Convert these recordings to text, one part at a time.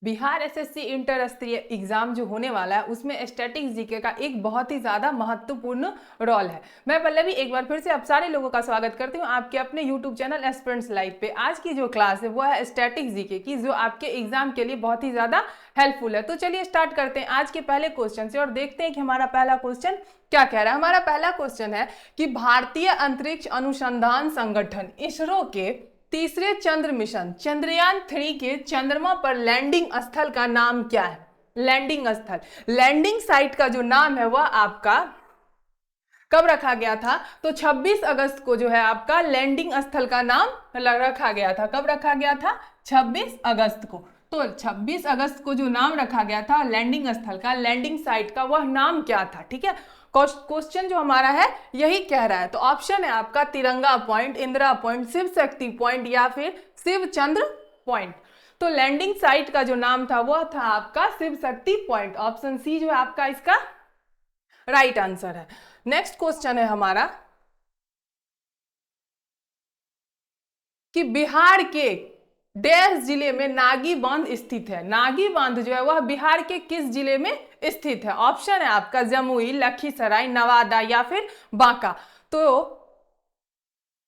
Bihar SSC inter स्तरीय exam जो होने वाला है उसमें स्टैटिक्स जीके का एक बहुत ही ज़्यादा महत्वपूर्ण रोल है। मैं पल्लवी एक बार फिर से आप सारे लोगों का स्वागत करती हूँ आपके अपने यूट्यूब चैनल एस्पिरेंट्स लाइव पे। आज की जो क्लास है वो है स्टैटिक्स जीके की, जो आपके एग्जाम के लिए बहुत ही ज़्यादा हेल्पफुल है। तो चलिए स्टार्ट करते हैं आज के पहले क्वेश्चन से और देखते हैं कि हमारा पहला क्वेश्चन क्या कह रहा है। हमारा पहला क्वेश्चन है कि भारतीय अंतरिक्ष अनुसंधान संगठन इसरो के तीसरे चंद्र मिशन चंद्रयान 3 के चंद्रमा पर लैंडिंग स्थल का नाम क्या है। लैंडिंग स्थल, लैंडिंग साइट का जो नाम है वह आपका कब रखा गया था? तो 26 अगस्त को जो है आपका लैंडिंग स्थल का नाम रखा गया था। कब रखा गया था? 26 अगस्त को। तो 26 अगस्त को जो नाम रखा गया था लैंडिंग स्थल का, लैंडिंग साइट का, वह नाम क्या था? ठीक है, क्वेश्चन जो हमारा है यही कह रहा है। तो ऑप्शन है आपका तिरंगा point, Indira point, Shiv Shakti point या फिर शिव चंद्र पॉइंट। तो लैंडिंग साइट का जो नाम था वह था आपका Shiv Shakti point. Option C जो है आपका इसका राइट आंसर है। नेक्स्ट क्वेश्चन है हमारा कि बिहार के डैश जिले में नागी बांध स्थित है। नागी बांध जो है वह बिहार के किस जिले में स्थित है? ऑप्शन है आपका जमुई, लखीसराय, नवादा या फिर बांका। तो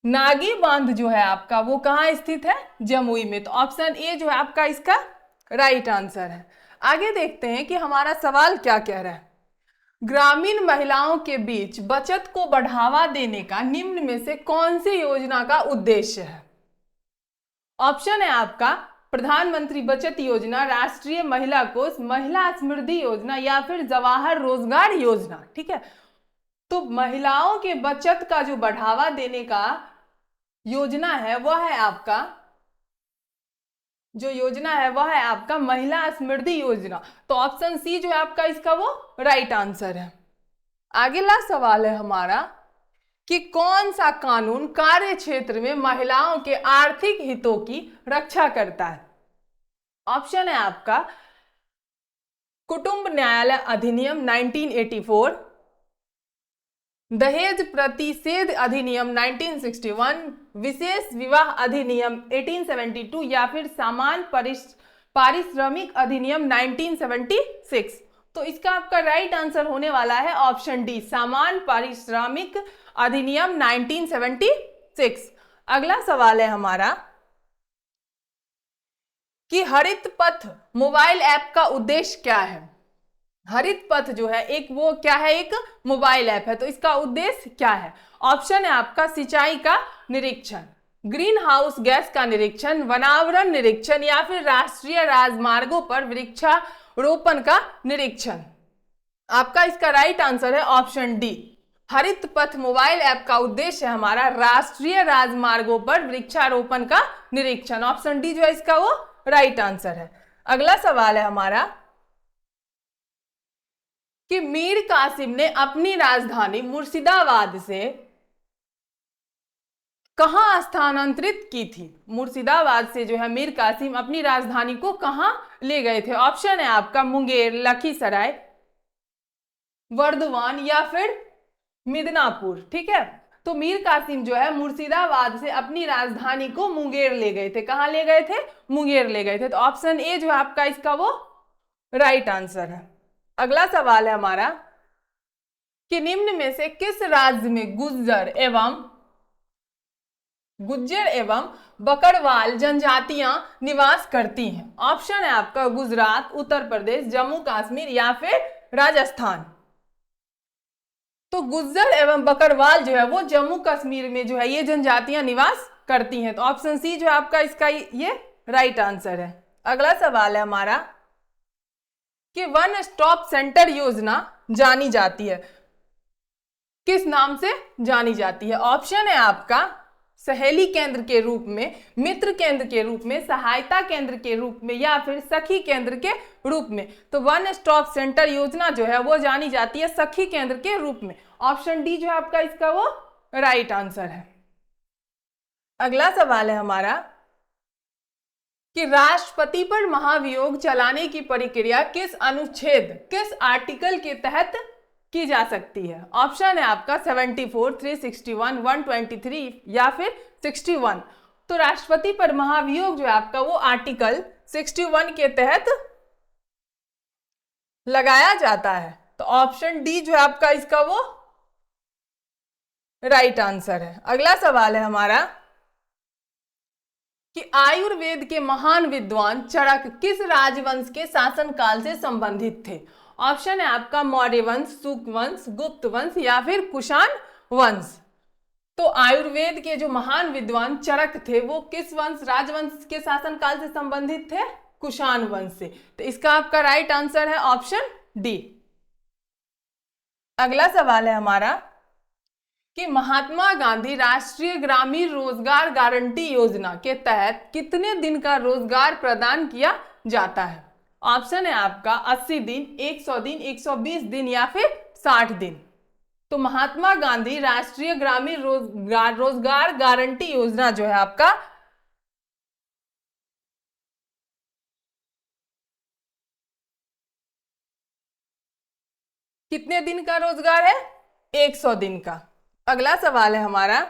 नागी बांध जो है आपका वो कहाँ स्थित है? जमुई में। तो ऑप्शन ए जो है आपका इसका राइट आंसर है। आगे देखते हैं कि हमारा सवाल क्या कह रहा है। ग्रामीण महिलाओं के बीच बचत को बढ़ावा देने का निम्न में से कौन सी योजना का उद्देश्य है? ऑप्शन है आपका प्रधानमंत्री बचत योजना, राष्ट्रीय महिला कोष, महिला समृद्धि योजना या फिर जवाहर रोजगार योजना। ठीक है, तो महिलाओं के बचत का जो बढ़ावा देने का योजना है वह है आपका, जो योजना है वह है आपका महिला समृद्धि योजना। तो ऑप्शन सी जो है आपका इसका वो राइट आंसर है। अगला सवाल है हमारा कि कौन सा कानून कार्य क्षेत्र में महिलाओं के आर्थिक हितों की रक्षा करता है? ऑप्शन है आपका कुटुंब न्यायालय अधिनियम 1984, दहेज प्रतिषेध अधिनियम 1961, विशेष विवाह अधिनियम 1872 या फिर समान पारिश्रमिक अधिनियम 1976। तो इसका आपका राइट आंसर होने वाला है ऑप्शन डी, समान पारिश्रमिक अधिनियम 1976। अगला सवाल है हमारा कि हरित पथ मोबाइल ऐप का उद्देश्य क्या है? हरित पथ जो है एक वो क्या है, एक मोबाइल ऐप है। तो इसका उद्देश्य क्या है? ऑप्शन है आपका सिंचाई का निरीक्षण, ग्रीन हाउस गैस का निरीक्षण, वनावरण निरीक्षण या फिर राष्ट्रीय राजमार्गों पर वृक्षारोपण का निरीक्षण। आपका इसका राइट आंसर है ऑप्शन डी, हरित पथ मोबाइल ऐप का उद्देश्य है हमारा राष्ट्रीय राजमार्गों पर वृक्षारोपण का निरीक्षण। ऑप्शन डी जो है इसका वो राइट आंसर है। अगला सवाल है हमारा कि मीर कासिम ने अपनी राजधानी मुर्शिदाबाद से कहां स्थानांतरित की थी? मुर्शिदाबाद से जो है मीर कासिम अपनी राजधानी को कहां ले गए थे? ऑप्शन है आपका मुंगेर, लखीसराय, वर्धमान या फिर मिदनापुर। ठीक है, तो मीर कासिम जो है मुर्शिदाबाद से अपनी राजधानी को मुंगेर ले गए थे। कहां ले गए थे? मुंगेर ले गए थे। तो ऑप्शन ए जो है आपका इसका वो राइट आंसर है। अगला सवाल है हमारा कि निम्न में से किस राज्य में गुज्जर एवं बकरवाल जनजातियां निवास करती हैं? ऑप्शन है आपका गुजरात, उत्तर प्रदेश, जम्मू कश्मीर या फिर राजस्थान। तो गुज्जर एवं बकरवाल जो है वो जम्मू कश्मीर में जो है ये जनजातियां निवास करती हैं। तो ऑप्शन सी जो है आपका इसका ये राइट आंसर है। अगला सवाल है हमारा कि वन स्टॉप सेंटर योजना जानी जाती है, किस नाम से जानी जाती है? ऑप्शन है आपका सहेली केंद्र के रूप में, मित्र केंद्र के रूप में, सहायता केंद्र के रूप में या फिर सखी केंद्र के रूप में। तो वन स्टॉप सेंटर योजना जो है वो जानी जाती है सखी केंद्र के रूप में। ऑप्शन डी जो है आपका इसका वो राइट आंसर है। अगला सवाल है हमारा कि राष्ट्रपति पर महाभियोग चलाने की प्रक्रिया किस अनुच्छेद, किस आर्टिकल के तहत की जा सकती है? ऑप्शन है आपका 74, 361, 123 या फिर 61। तो राष्ट्रपति पर महाभियोग जो है आपका वो आर्टिकल 61 के तहत लगाया जाता है। तो ऑप्शन डी जो है आपका इसका वो राइट आंसर है। अगला सवाल है हमारा कि आयुर्वेद के महान विद्वान चरक किस राजवंश के शासनकाल से संबंधित थे। ऑप्शन है आपका मौर्य वंश, शुक वंश, गुप्त वंश या फिर कुषाण वंश। तो आयुर्वेद के जो महान विद्वान चरक थे वो किस वंश, राजवंश के शासनकाल से संबंधित थे? कुषाण वंश से। तो इसका आपका राइट आंसर है ऑप्शन डी। अगला सवाल है हमारा कि महात्मा गांधी राष्ट्रीय ग्रामीण रोजगार गारंटी योजना के तहत कितने दिन का रोजगार प्रदान किया जाता है? ऑप्शन है आपका 80 दिन, 100 दिन, 120 दिन या फिर 60 दिन। तो महात्मा गांधी राष्ट्रीय ग्रामीण रोजगार गारंटी योजना जो है आपका कितने दिन का रोजगार है? 100 दिन का। अगला सवाल है हमारा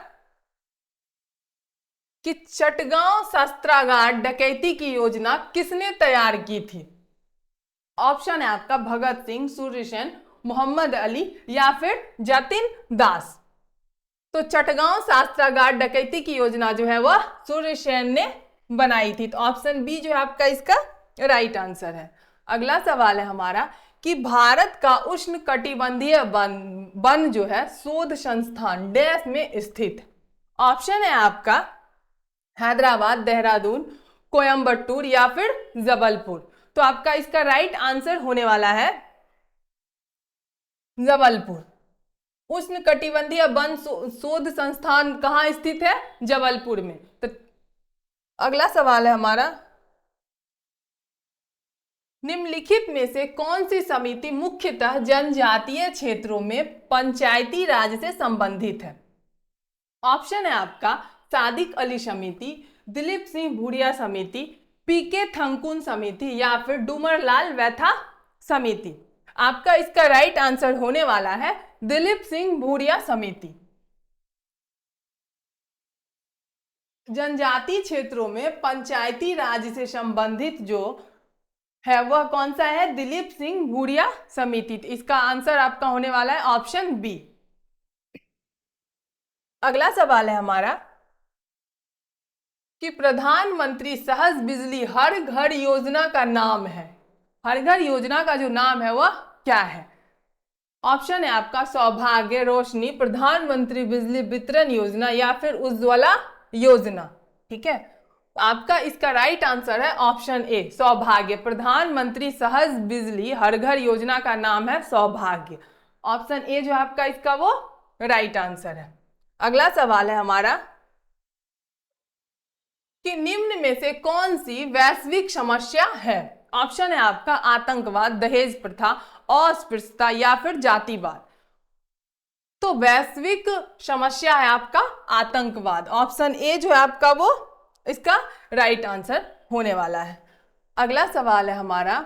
कि चटगांव शस्त्रागार डकैती की योजना किसने तैयार की थी? ऑप्शन है आपका भगत सिंह, सूर्य सेन, मोहम्मद अली या फिर जतिन दास। तो चटगांव शस्त्रागार डकैती की योजना जो है वह सूर्य सेन ने बनाई थी। तो ऑप्शन बी जो है आपका इसका राइट आंसर है। अगला सवाल है हमारा कि भारत का उष्ण कटिबंधीय वन जो है शोध संस्थान डैश में स्थित। ऑप्शन है आपका हैदराबाद, देहरादून, कोयम्बटूर या फिर जबलपुर। तो आपका इसका राइट आंसर होने वाला है जबलपुर। उष्ण कटिबंधीय वन शोध संस्थान कहाँ स्थित है? जबलपुर में। तो अगला सवाल है हमारा निम्नलिखित में से कौन सी समिति मुख्यतः जनजातीय क्षेत्रों में पंचायती राज से संबंधित है? ऑप्शन है आपका सादिक अली समिति, दिलीप सिंह भूरिया समिति, पीके थंकुन समिति या फिर डूमरलाल वैथा समिति। आपका इसका राइट आंसर होने वाला है दिलीप सिंह भूरिया समिति। जनजातीय क्षेत्रों में पंचायती राज से संबंधित जो है वह कौन सा है? दिलीप सिंह भूरिया समिति। इसका आंसर आपका होने वाला है ऑप्शन बी। अगला सवाल है हमारा कि प्रधानमंत्री सहज बिजली हर घर योजना का नाम है। हर घर योजना का जो नाम है वह क्या है? ऑप्शन है आपका सौभाग्य, रोशनी, प्रधानमंत्री बिजली वितरण योजना या फिर उज्ज्वला योजना। ठीक है, आपका इसका राइट आंसर है ऑप्शन ए सौभाग्य। प्रधानमंत्री सहज बिजली हर घर योजना का नाम है सौभाग्य। ऑप्शन ए जो आपका इसका वो राइट आंसर है। अगला सवाल है हमारा कि निम्न में से कौन सी वैश्विक समस्या है? ऑप्शन है आपका आतंकवाद, दहेज प्रथा, अस्पृश्यता या फिर जातिवाद। तो वैश्विक समस्या है आपका आतंकवाद। ऑप्शन ए जो है आपका वो इसका राइट आंसर होने वाला है। अगला सवाल है हमारा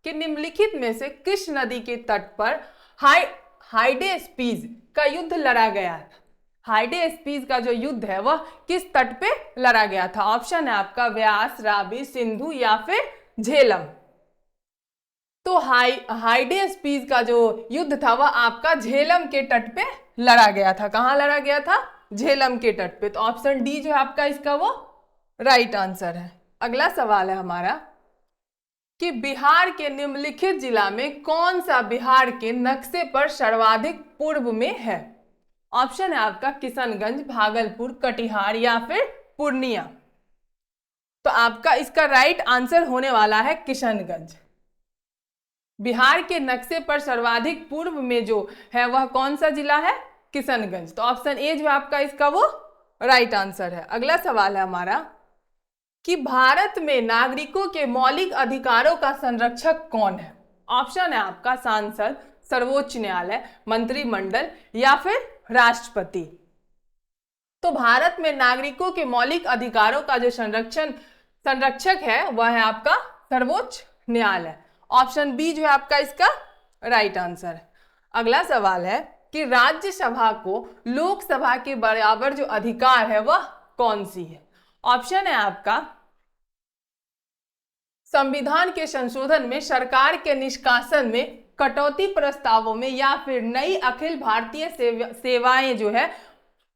कि निम्नलिखित में से किस नदी के तट पर हाइडेस्पीज का युद्ध लड़ा गया था? हाइडेस्पीज का जो युद्ध है वह किस तट पे लड़ा गया था? ऑप्शन है आपका व्यास, रावी, सिंधु या फिर झेलम। तो हाइडेस्पीज का जो युद्ध था वह आपका झेलम के तट पे लड़ा गया था। कहां लड़ा गया था? झेलम के तट पे। तो ऑप्शन डी जो है आपका इसका वो राइट आंसर है। अगला सवाल है हमारा कि बिहार के निम्नलिखित जिला में कौन सा बिहार के नक्शे पर सर्वाधिक पूर्व में है? ऑप्शन है आपका किशनगंज, भागलपुर, कटिहार या फिर पूर्णिया। तो आपका इसका राइट आंसर होने वाला है किशनगंज। बिहार के नक्शे पर सर्वाधिक पूर्व में जो है वह कौन सा जिला है? किशनगंज। तो ऑप्शन ए जो आपका इसका वो राइट आंसर है। अगला सवाल है हमारा कि भारत में नागरिकों के मौलिक अधिकारों का संरक्षक कौन है? ऑप्शन है आपका सांसद, सर्वोच्च न्यायालय, मंत्रिमंडल या फिर राष्ट्रपति। तो भारत में नागरिकों के मौलिक अधिकारों का जो संरक्षक है वह है आपका सर्वोच्च न्यायालय। ऑप्शन बी जो है आपका इसका राइट आंसर है। अगला सवाल है कि राज्यसभा को लोकसभा के बराबर जो अधिकार है वह कौन सी है? ऑप्शन है आपका संविधान के संशोधन में, सरकार के निष्कासन में, कटौती प्रस्तावों में या फिर नई अखिल भारतीय सेवाएं जो है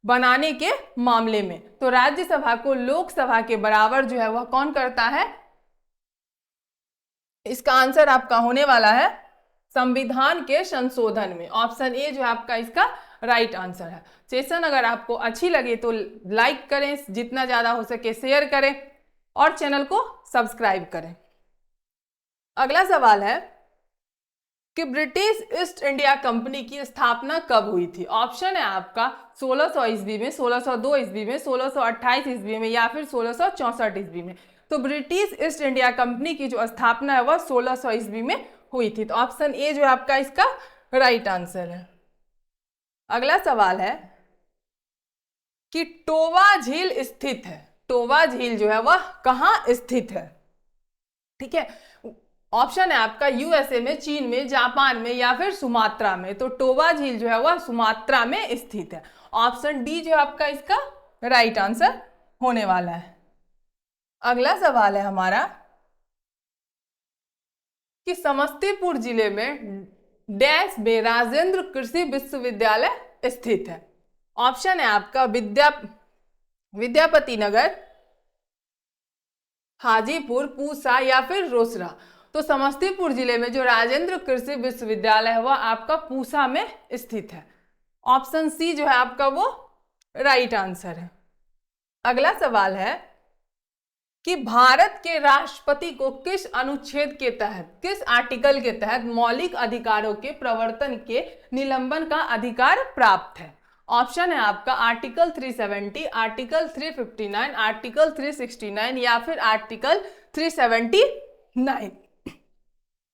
बनाने के मामले में। तो राज्यसभा को लोकसभा के बराबर जो है वह कौन करता है? इसका आंसर आपका होने वाला है संविधान के संशोधन में। ऑप्शन ए जो है आपका इसका राइट आंसर है। सेशन अगर आपको अच्छी लगे तो लाइक करें, जितना ज्यादा हो सके शेयर करें और चैनल को सब्सक्राइब करें। अगला सवाल है कि ब्रिटिश ईस्ट इंडिया कंपनी की स्थापना कब हुई थी? ऑप्शन है आपका 1600 ईस्वी में, 1602 ईस्वी में, 1628 ईस्वी में या फिर 1664 ईस्वी में। तो ब्रिटिश ईस्ट इंडिया कंपनी की जो स्थापना है वह 1600 ईस्वी में हुई थी। तो ऑप्शन ए जो है आपका इसका राइट आंसर है। अगला सवाल है कि टोवा झील स्थित है। टोवा झील जो है वह कहाँ स्थित है? ठीक है, ऑप्शन है आपका यूएसए में, चीन में, जापान में या फिर सुमात्रा में। तो टोवा झील जो है वह सुमात्रा में स्थित है। ऑप्शन डी जो है आपका इसका राइट आंसर होने वाला है। अगला सवाल है हमारा कि समस्तीपुर जिले में डैश में राजेंद्र कृषि विश्वविद्यालय स्थित है। ऑप्शन है आपका विद्यापति नगर, हाजीपुर, पूसा या फिर रोसड़ा। तो समस्तीपुर जिले में जो राजेंद्र कृषि विश्वविद्यालय है वह आपका पूसा में स्थित है। ऑप्शन सी जो है आपका वो राइट आंसर है। अगला सवाल है कि भारत के राष्ट्रपति को किस अनुच्छेद के तहत, किस आर्टिकल के तहत मौलिक अधिकारों के प्रवर्तन के निलंबन का अधिकार प्राप्त है? ऑप्शन है आपका आर्टिकल 370, आर्टिकल 359, आर्टिकल 369 या फिर आर्टिकल 379।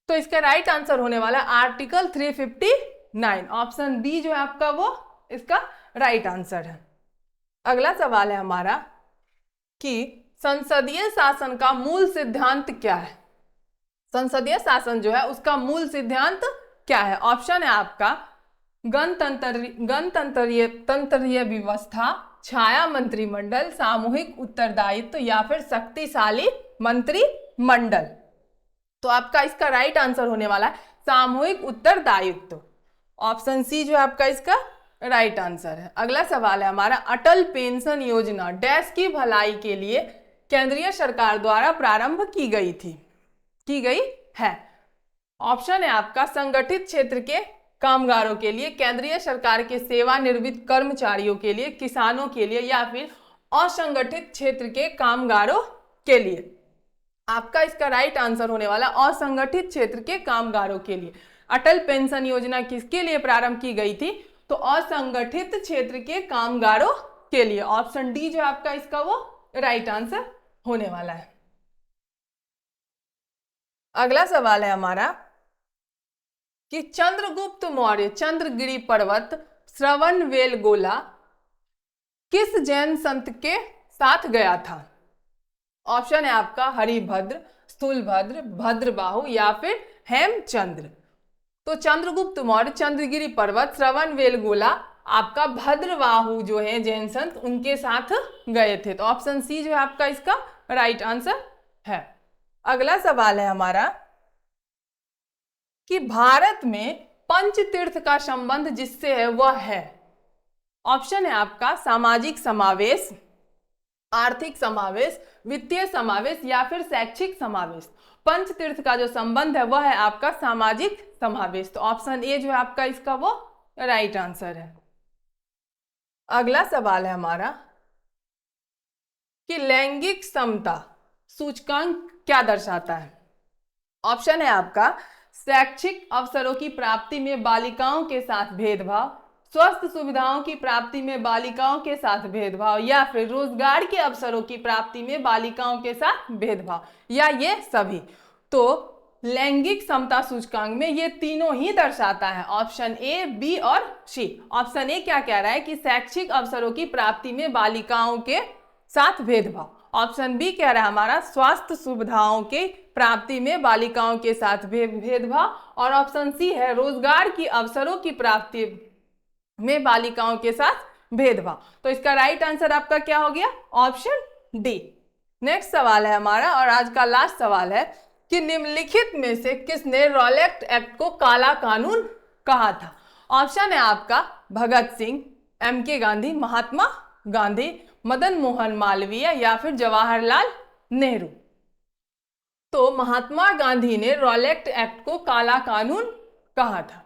तो इसका राइट आंसर होने वाला आर्टिकल 359। ऑप्शन बी जो है आपका वो इसका राइट आंसर है। अगला सवाल है हमारा कि संसदीय शासन का मूल सिद्धांत क्या है? संसदीय शासन जो है उसका मूल सिद्धांत क्या है? ऑप्शन है आपका गणतंत्रीय व्यवस्था, छाया मंत्रिमंडल, सामूहिक उत्तरदायित्व या फिर शक्तिशाली मंत्रिमंडल। तो आपका इसका राइट आंसर होने वाला है सामूहिक उत्तरदायित्व। ऑप्शन सी जो है आपका इसका राइट आंसर है। अगला सवाल है हमारा अटल पेंशन योजना डैश की भलाई के लिए केंद्रीय सरकार द्वारा प्रारंभ की गई है। ऑप्शन है आपका संगठित क्षेत्र के कामगारों के लिए, केंद्रीय सरकार के सेवानिवृत्त कर्मचारियों के लिए, किसानों के लिए या फिर असंगठित क्षेत्र के कामगारों के लिए। आपका इसका राइट आंसर होने वाला असंगठित क्षेत्र के कामगारों के लिए। अटल पेंशन योजना किसके लिए प्रारंभ की गई थी? तो असंगठित क्षेत्र के कामगारों के लिए। ऑप्शन डी जो आपका इसका वो राइट आंसर होने वाला है। अगला सवाल है हमारा कि चंद्रगुप्त मौर्य चंद्रगिरी पर्वत श्रवणबेलगोला किस जैन संत के साथ गया था? ऑप्शन है आपका हरिभद्र, स्थूलभद्र, भद्रबाहु या फिर हेमचंद्र। तो चंद्रगुप्त मौर्य चंद्रगिरी पर्वत श्रवणबेलगोला आपका भद्रबाहु जो है जैन संत उनके साथ गए थे। तो ऑप्शन सी जो है आपका इसका राइट आंसर है। अगला सवाल है हमारा कि भारत में पंचतीर्थ का संबंध जिससे है वह है। ऑप्शन है आपका सामाजिक समावेश, आर्थिक समावेश, वित्तीय समावेश या फिर शैक्षिक समावेश। पंचतीर्थ का जो संबंध है वह है आपका सामाजिक समावेश। तो ऑप्शन ए जो है आपका इसका वो राइट आंसर है। अगला सवाल है हमारा कि लैंगिक समता सूचकांक क्या दर्शाता है? ऑप्शन है आपका शैक्षिक अवसरों की प्राप्ति में बालिकाओं के साथ भेदभाव, स्वास्थ्य सुविधाओं की प्राप्ति में बालिकाओं के साथ भेदभाव या फिर रोजगार के अवसरों की प्राप्ति में बालिकाओं के साथ भेदभाव या ये सभी। तो लैंगिक समता सूचकांक में ये तीनों ही दर्शाता है। ऑप्शन ए, बी और सी। ऑप्शन ए क्या कह रहा है कि शैक्षिक अवसरों की प्राप्ति में बालिकाओं के साथ भेदभाव। ऑप्शन बी कह रहा है हमारा स्वास्थ्य सुविधाओं के प्राप्ति में बालिकाओं के साथ भेदभाव और ऑप्शन सी है रोजगार की अवसरों की प्राप्ति में बालिकाओं के साथ भेदभाव। तो इसका राइट आंसर आपका क्या हो गया? Option D. नेक्स्ट सवाल है हमारा और आज का लास्ट सवाल है कि निम्नलिखित में से किसने रॉलेट एक्ट को काला कानून कहा था? ऑप्शन है आपका भगत सिंह, एम.के. गांधी, महात्मा गांधी, मदन मोहन मालवीय या फिर जवाहरलाल नेहरू। तो महात्मा गांधी ने रॉलेट एक्ट को काला कानून कहा था।